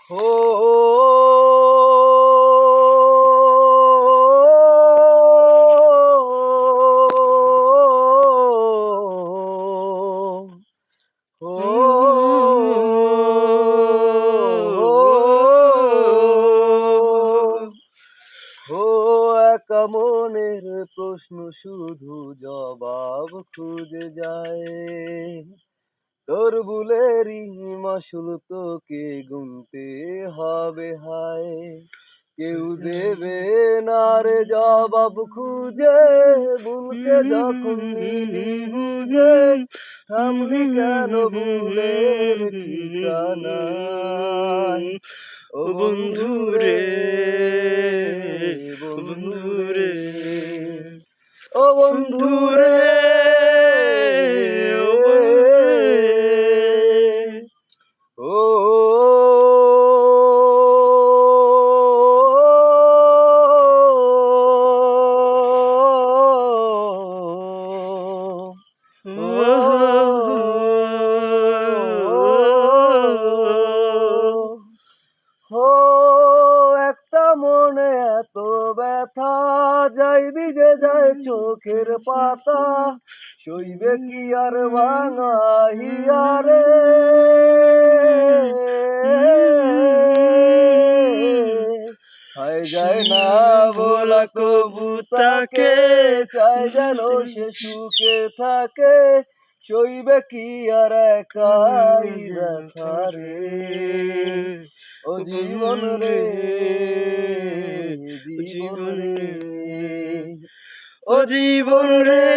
ও ও একা মনের প্রশ্ন শুধু জবাব খুঁজে যায়। তোর বুলেরই মাসুল তোকে গুনতে হবে হায়। কেউ দেবে না রে জবাব খুঁজে, বুলকে যখন নিলি বুঝে, থামলি কেন বুলের ঠিকানায়। ও বন্ধু রে, বন্ধু রে, ও বন্ধু রে, ও বন্ধু রে, ও ও একটা মনে এত ব্যথা, যাইবি যে যায় চোখের পাতা, সইবে কি আর ভাঙাইয়ারে। হায় যায় না বলা কবু তাকে, চাই যেন সে সুখে থাকে, সইবে কি আর একাই ব্যথা রে। ও জীবন রে, জীবন রে, ও জীবন রে।